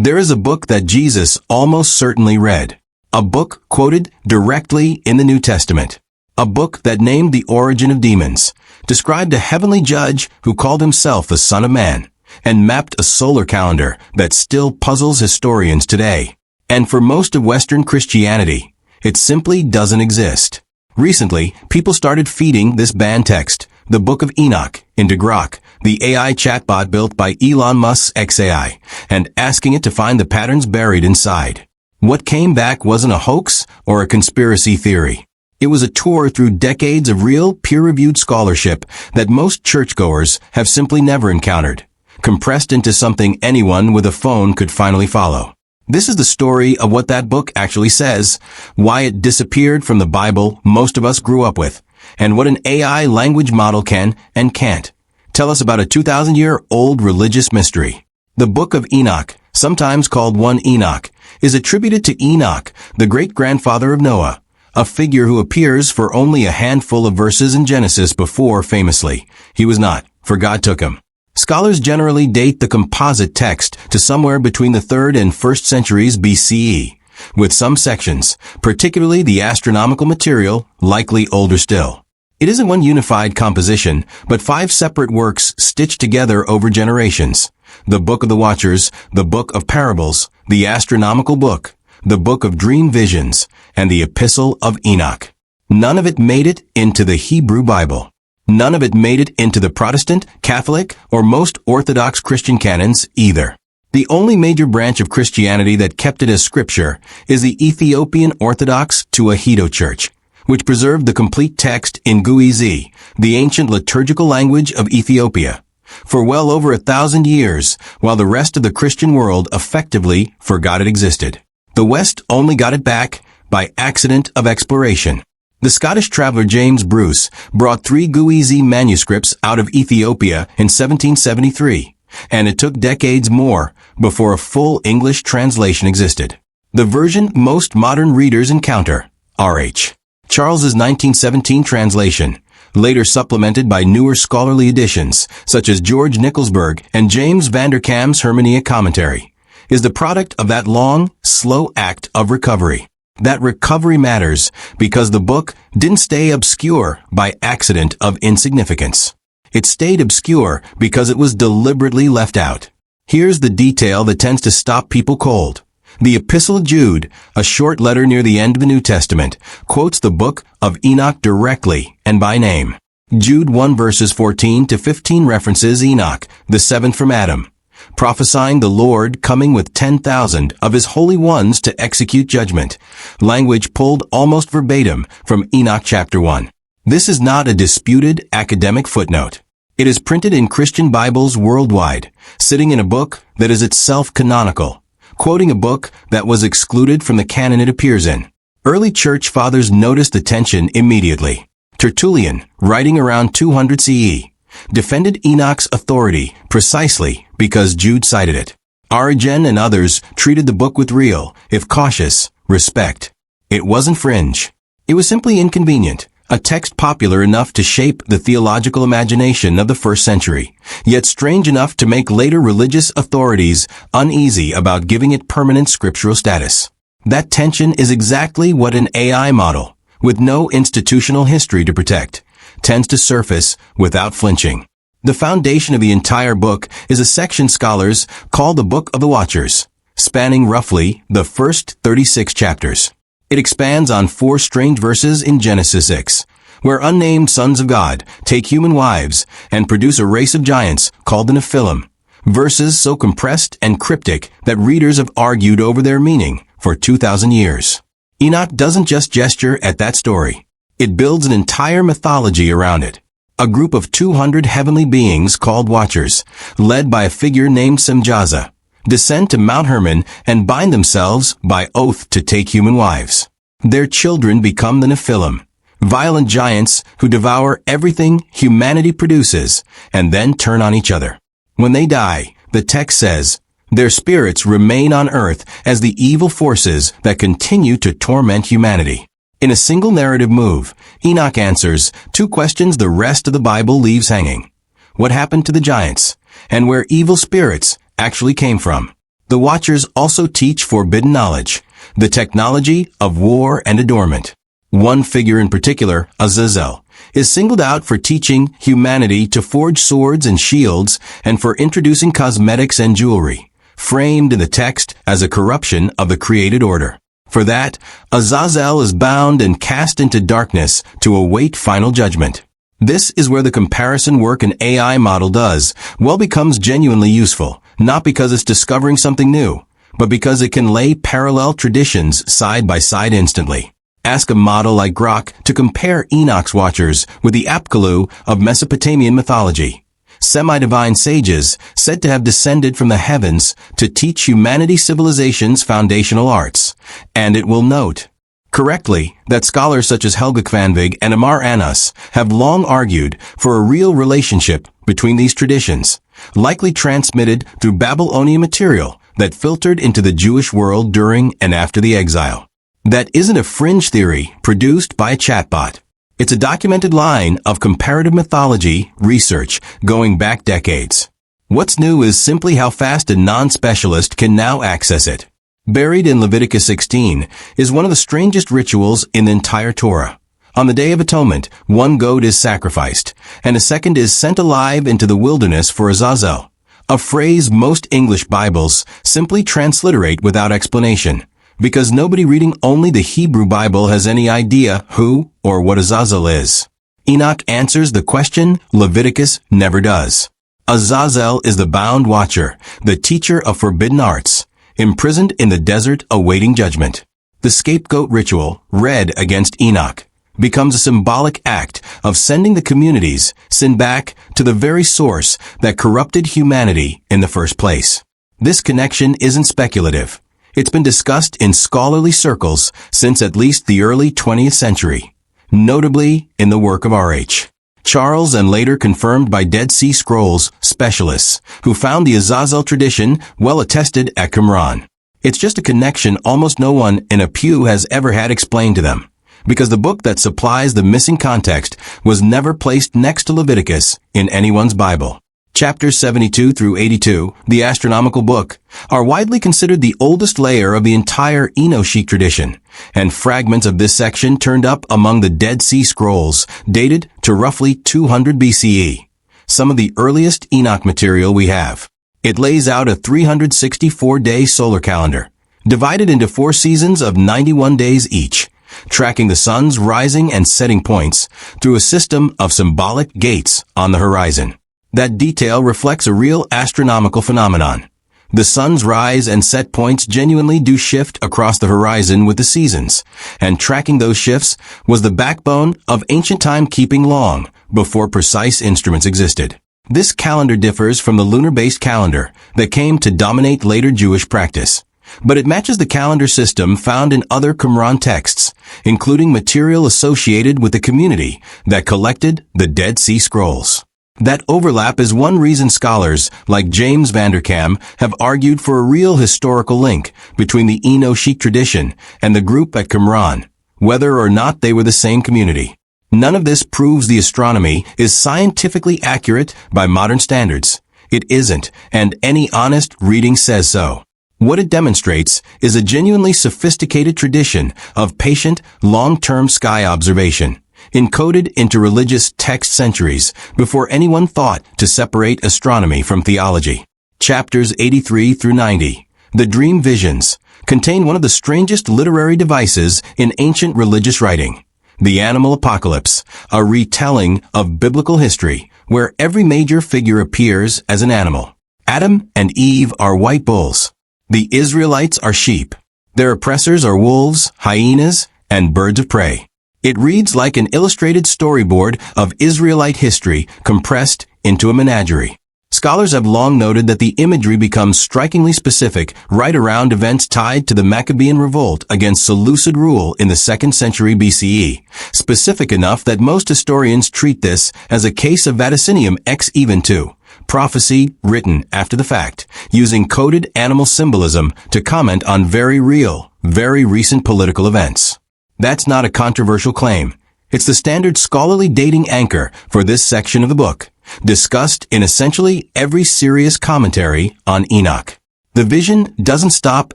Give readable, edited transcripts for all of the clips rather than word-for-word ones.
There is a book that Jesus almost certainly read. A book quoted directly in the New Testament. A book that named the origin of demons, described a heavenly judge who called himself the Son of Man, and mapped a solar calendar that still puzzles historians today. And for most of Western Christianity, it simply doesn't exist. Recently, people started feeding this banned text, the Book of Enoch, into Grok, the AI chatbot built by Elon Musk's XAI, and asking it to find the patterns buried inside. What came back wasn't a hoax or a conspiracy theory. It was a tour through decades of real, peer-reviewed scholarship that most churchgoers have simply never encountered, compressed into something anyone with a phone could finally follow. This is the story of what that book actually says, why it disappeared from the Bible most of us grew up with, and what an AI language model can and can't tell us about a 2,000-year-old religious mystery. The Book of Enoch, sometimes called 1 Enoch, is attributed to Enoch, the great-grandfather of Noah, a figure who appears for only a handful of verses in Genesis before, famously, he was not, for God took him. Scholars generally date the composite text to somewhere between the 3rd and 1st centuries BCE, with some sections, particularly the astronomical material, likely older still. It isn't one unified composition, but 5 separate works stitched together over generations. The Book of the Watchers, the Book of Parables, the Astronomical Book, the Book of Dream Visions, and the Epistle of Enoch. None of it made it into the Hebrew Bible. None of it made it into the Protestant, Catholic, or most Orthodox Christian canons either. The only major branch of Christianity that kept it as scripture is the Ethiopian Orthodox Tewahedo Church, which preserved the complete text in uneasy, the ancient liturgical language of Ethiopia, for well over 1,000 years, while the rest of the Christian world effectively forgot it existed. The West only got it back by accident of exploration. The Scottish traveler James Bruce brought 3 uneasy manuscripts out of Ethiopia in 1773, and it took decades more before a full English translation existed. The version most modern readers encounter, R.H. Charles's 1917 translation, later supplemented by newer scholarly editions, such as George Nicholsburg and James Vanderkam's Hermeneia commentary, is the product of that long, slow act of recovery. That recovery matters because the book didn't stay obscure by accident of insignificance. It stayed obscure because it was deliberately left out. Here's the detail that tends to stop people cold. The Epistle of Jude, a short letter near the end of the New Testament, quotes the Book of Enoch directly and by name. Jude 1 verses 14 to 15 references Enoch, the 7th from Adam, prophesying the Lord coming with 10,000 of his holy ones to execute judgment, language pulled almost verbatim from Enoch chapter 1. This is not a disputed academic footnote. It is printed in Christian Bibles worldwide, sitting in a book that is itself canonical, quoting a book that was excluded from the canon it appears in. Early church fathers noticed the tension immediately. Tertullian, writing around 200 CE, defended Enoch's authority precisely because Jude cited it. Origen and others treated the book with real, if cautious, respect. It wasn't fringe. It was simply inconvenient, a text popular enough to shape the theological imagination of the 1st century, yet strange enough to make later religious authorities uneasy about giving it permanent scriptural status. That tension is exactly what an AI model, with no institutional history to protect, tends to surface without flinching. The foundation of the entire book is a section scholars call the Book of the Watchers, spanning roughly the first 36 chapters. It expands on 4 strange verses in Genesis 6, where unnamed sons of God take human wives and produce a race of giants called the Nephilim, verses so compressed and cryptic that readers have argued over their meaning for 2,000 years. Enoch doesn't just gesture at that story. It builds an entire mythology around it. A group of 200 heavenly beings called Watchers, led by a figure named Semjaza, descend to Mount Hermon and bind themselves by oath to take human wives. Their children become the Nephilim, violent giants who devour everything humanity produces and then turn on each other. When they die, the text says, their spirits remain on earth as the evil forces that continue to torment humanity. In a single narrative move, Enoch answers 2 questions the rest of the Bible leaves hanging. What happened to the giants? And where evil spirits actually came from? The Watchers also teach forbidden knowledge, the technology of war and adornment. One figure in particular, Azazel, is singled out for teaching humanity to forge swords and shields and for introducing cosmetics and jewelry, framed in the text as a corruption of the created order. For that, Azazel is bound and cast into darkness to await final judgment. This is where the comparison work an AI model does becomes genuinely useful, not because it's discovering something new, but because it can lay parallel traditions side by side instantly. Ask a model like Grok to compare Enoch's Watchers with the Apkallu of Mesopotamian mythology, semi-divine sages said to have descended from the heavens to teach humanity civilization's foundational arts, and it will note correctly that scholars such as Helga Kvanvig and Amar Anas have long argued for a real relationship between these traditions, likely transmitted through Babylonian material that filtered into the Jewish world during and after the exile. That isn't a fringe theory produced by a chatbot. It's a documented line of comparative mythology research going back decades. What's new is simply how fast a non-specialist can now access it. Buried in Leviticus 16 is one of the strangest rituals in the entire Torah. On the Day of Atonement, one goat is sacrificed, and a second is sent alive into the wilderness for Azazel, a phrase most English Bibles simply transliterate without explanation, because nobody reading only the Hebrew Bible has any idea who or what Azazel is. Enoch answers the question Leviticus never does. Azazel is the bound watcher, the teacher of forbidden arts, imprisoned in the desert awaiting judgment. The scapegoat ritual, read against Enoch, becomes a symbolic act of sending the community's sin back to the very source that corrupted humanity in the first place. This connection isn't speculative. It's been discussed in scholarly circles since at least the early 20th century, notably in the work of R.H. Charles and later confirmed by Dead Sea Scrolls specialists who found the Azazel tradition well attested at Qumran. It's just a connection almost no one in a pew has ever had explained to them, because the book that supplies the missing context was never placed next to Leviticus in anyone's Bible. Chapters 72 through 82, the astronomical book, are widely considered the oldest layer of the entire Enochic tradition, and fragments of this section turned up among the Dead Sea Scrolls, dated to roughly 200 BCE, some of the earliest Enoch material we have. It lays out a 364-day solar calendar, divided into 4 seasons of 91 days each, tracking the sun's rising and setting points through a system of symbolic gates on the horizon. That detail reflects a real astronomical phenomenon. The sun's rise and set points genuinely do shift across the horizon with the seasons, and tracking those shifts was the backbone of ancient timekeeping long before precise instruments existed. This calendar differs from the lunar-based calendar that came to dominate later Jewish practice, but it matches the calendar system found in other Qumran texts, including material associated with the community that collected the Dead Sea Scrolls. That overlap is one reason scholars like James Vanderkam have argued for a real historical link between the Enochic tradition and the group at Qumran, whether or not they were the same community. None of this proves the astronomy is scientifically accurate by modern standards. It isn't, and any honest reading says so. What it demonstrates is a genuinely sophisticated tradition of patient, long-term sky observation, encoded into religious text centuries before anyone thought to separate astronomy from theology. Chapters 83 through 90, the dream visions, contain one of the strangest literary devices in ancient religious writing, the animal apocalypse, a retelling of biblical history where every major figure appears as an animal. Adam and Eve are white bulls. The Israelites are sheep. Their oppressors are wolves, hyenas, and birds of prey. It reads like an illustrated storyboard of Israelite history compressed into a menagerie. Scholars have long noted that the imagery becomes strikingly specific right around events tied to the Maccabean revolt against Seleucid rule in the 2nd century BCE, specific enough that most historians treat this as a case of vaticinium ex eventu, prophecy written after the fact, using coded animal symbolism to comment on very real, very recent political events. That's not a controversial claim. It's the standard scholarly dating anchor for this section of the book, discussed in essentially every serious commentary on Enoch. The vision doesn't stop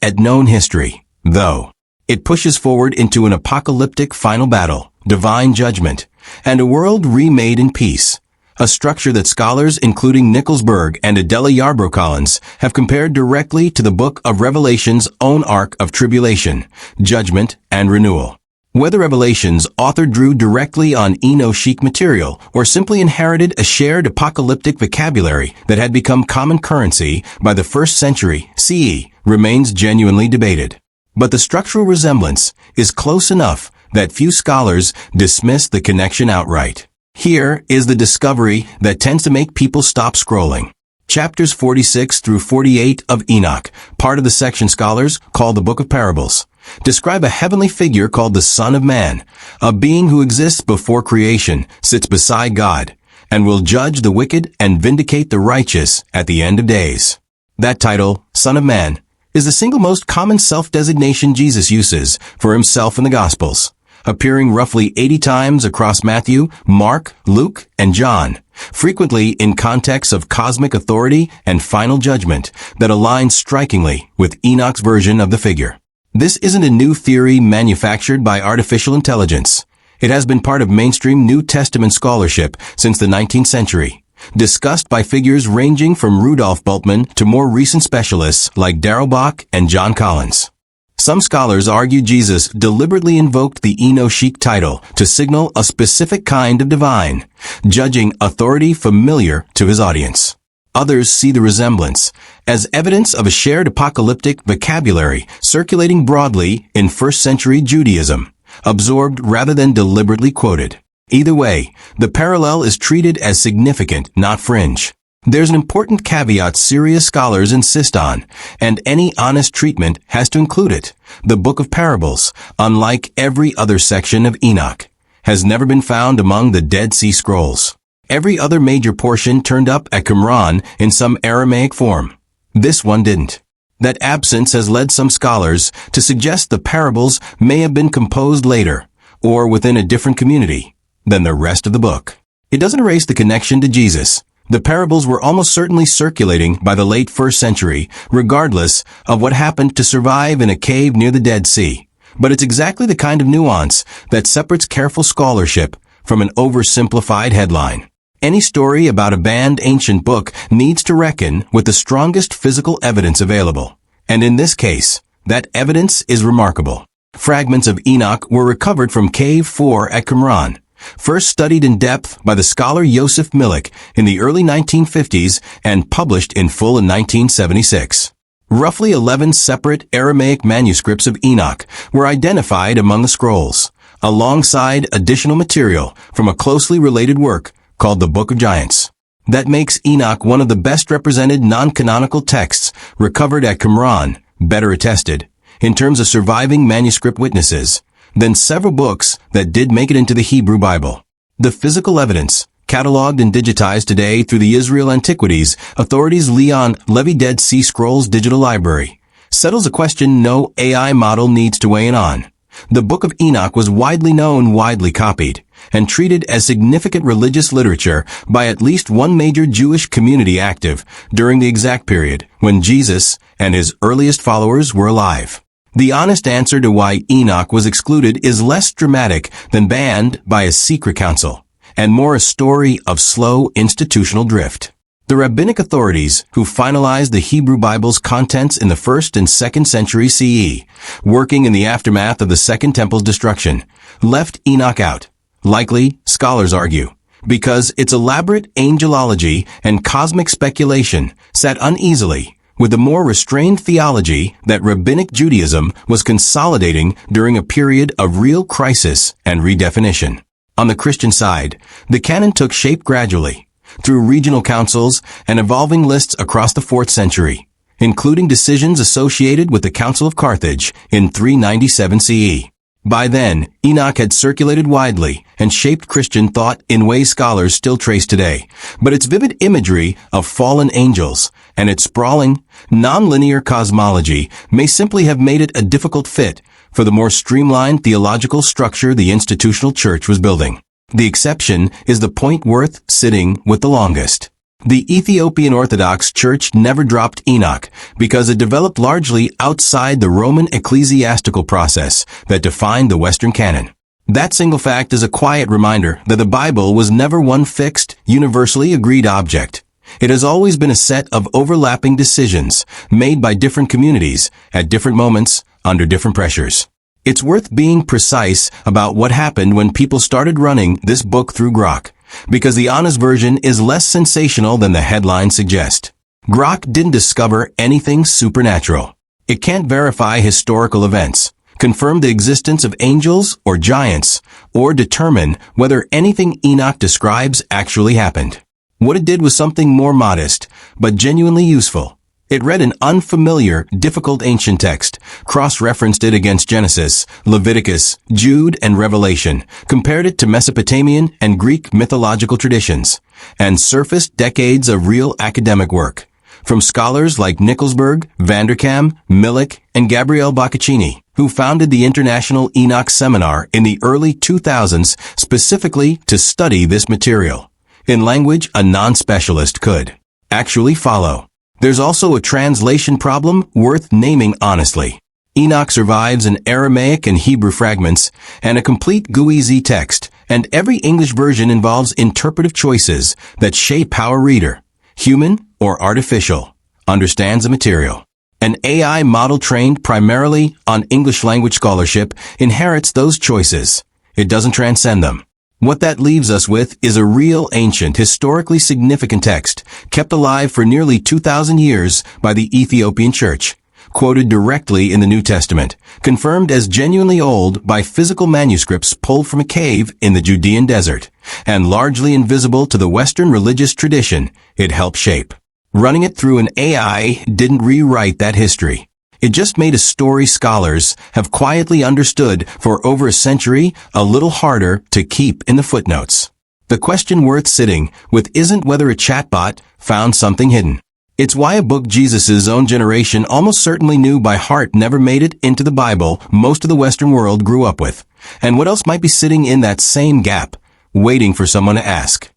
at known history, though. It pushes forward into an apocalyptic final battle, divine judgment, and a world remade in peace. A structure that scholars including Nicholsburg and Adela Yarbrough Collins have compared directly to the Book of Revelation's own arc of tribulation, judgment, and renewal. Whether Revelation's author drew directly on Enochic material or simply inherited a shared apocalyptic vocabulary that had become common currency by the 1st century CE remains genuinely debated. But the structural resemblance is close enough that few scholars dismiss the connection outright. Here is the discovery that tends to make people stop scrolling. Chapters 46 through 48 of Enoch, part of the section scholars call the Book of Parables, describe a heavenly figure called the Son of Man, a being who exists before creation, sits beside God, and will judge the wicked and vindicate the righteous at the end of days. That title, Son of Man, is the single most common self-designation Jesus uses for himself in the Gospels, appearing roughly 80 times across Matthew, Mark, Luke, and John, frequently in contexts of cosmic authority and final judgment that align strikingly with Enoch's version of the figure. This isn't a new theory manufactured by artificial intelligence. It has been part of mainstream New Testament scholarship since the 19th century, discussed by figures ranging from Rudolf Bultmann to more recent specialists like Darrell Bock and John Collins. Some scholars argue Jesus deliberately invoked the Enochic title to signal a specific kind of divine, judging authority familiar to his audience. Others see the resemblance as evidence of a shared apocalyptic vocabulary circulating broadly in 1st century Judaism, absorbed rather than deliberately quoted. Either way, the parallel is treated as significant, not fringe. There's an important caveat serious scholars insist on, and any honest treatment has to include it. The Book of Parables, unlike every other section of Enoch, has never been found among the Dead Sea Scrolls. Every other major portion turned up at Qumran in some Aramaic form. This one didn't. That absence has led some scholars to suggest the parables may have been composed later, or within a different community, than the rest of the book. It doesn't erase the connection to Jesus. The parables were almost certainly circulating by the late 1st century, regardless of what happened to survive in a cave near the Dead Sea. But it's exactly the kind of nuance that separates careful scholarship from an oversimplified headline. Any story about a banned ancient book needs to reckon with the strongest physical evidence available. And in this case, that evidence is remarkable. Fragments of Enoch were recovered from Cave 4 at Qumran, first studied in depth by the scholar Yosef Milik in the early 1950s and published in full in 1976. Roughly 11 separate Aramaic manuscripts of Enoch were identified among the scrolls, alongside additional material from a closely related work called the Book of Giants. That makes Enoch one of the best represented non-canonical texts recovered at Qumran, better attested, in terms of surviving manuscript witnesses, than several books that did make it into the Hebrew Bible. The physical evidence, cataloged and digitized today through the Israel Antiquities Authority's Leon Levy Dead Sea Scrolls Digital Library, settles a question no AI model needs to weigh in on. The Book of Enoch was widely known, widely copied, and treated as significant religious literature by at least one major Jewish community active during the exact period when Jesus and his earliest followers were alive. The honest answer to why Enoch was excluded is less dramatic than banned by a secret council, and more a story of slow institutional drift. The rabbinic authorities who finalized the Hebrew Bible's contents in the 1st and 2nd century CE, working in the aftermath of the Second Temple's destruction, left Enoch out. Likely, scholars argue, because its elaborate angelology and cosmic speculation sat uneasily with the more restrained theology that rabbinic Judaism was consolidating during a period of real crisis and redefinition. On the Christian side, the canon took shape gradually, through regional councils and evolving lists across the 4th century, including decisions associated with the Council of Carthage in 397 CE. By then, Enoch had circulated widely and shaped Christian thought in ways scholars still trace today, but its vivid imagery of fallen angels and its sprawling, non-linear cosmology may simply have made it a difficult fit for the more streamlined theological structure the institutional church was building. The exception is the point worth sitting with the longest. The Ethiopian Orthodox Church never dropped Enoch because it developed largely outside the Roman ecclesiastical process that defined the Western canon. That single fact is a quiet reminder that the Bible was never one fixed, universally agreed object. It has always been a set of overlapping decisions made by different communities at different moments under different pressures. It's worth being precise about what happened when people started running this book through Grok, because the honest version is less sensational than the headlines suggest. Grok didn't discover anything supernatural. It can't verify historical events, confirm the existence of angels or giants, or determine whether anything Enoch describes actually happened. What it did was something more modest, but genuinely useful. It read an unfamiliar, difficult ancient text, cross-referenced it against Genesis, Leviticus, Jude, and Revelation, compared it to Mesopotamian and Greek mythological traditions, and surfaced decades of real academic work, from scholars like Nicolsburg, Vanderkam, Millick, and Gabriele Boccaccini, who founded the International Enoch Seminar in the early 2000s specifically to study this material, in language a non-specialist could actually follow. There's also a translation problem worth naming honestly. Enoch survives in Aramaic and Hebrew fragments and a complete uneasy text, and every English version involves interpretive choices that shape how a reader, human or artificial, understands the material. An AI model trained primarily on English language scholarship inherits those choices. It doesn't transcend them. What that leaves us with is a real ancient, historically significant text, kept alive for nearly 2,000 years by the Ethiopian Church, quoted directly in the New Testament, confirmed as genuinely old by physical manuscripts pulled from a cave in the Judean desert, and largely invisible to the Western religious tradition it helped shape. Running it through an AI didn't rewrite that history. It just made a story scholars have quietly understood for over a century a little harder to keep in the footnotes. The question worth sitting with isn't whether a chatbot found something hidden. It's why a book Jesus' own generation almost certainly knew by heart never made it into the Bible most of the Western world grew up with, and what else might be sitting in that same gap, waiting for someone to ask.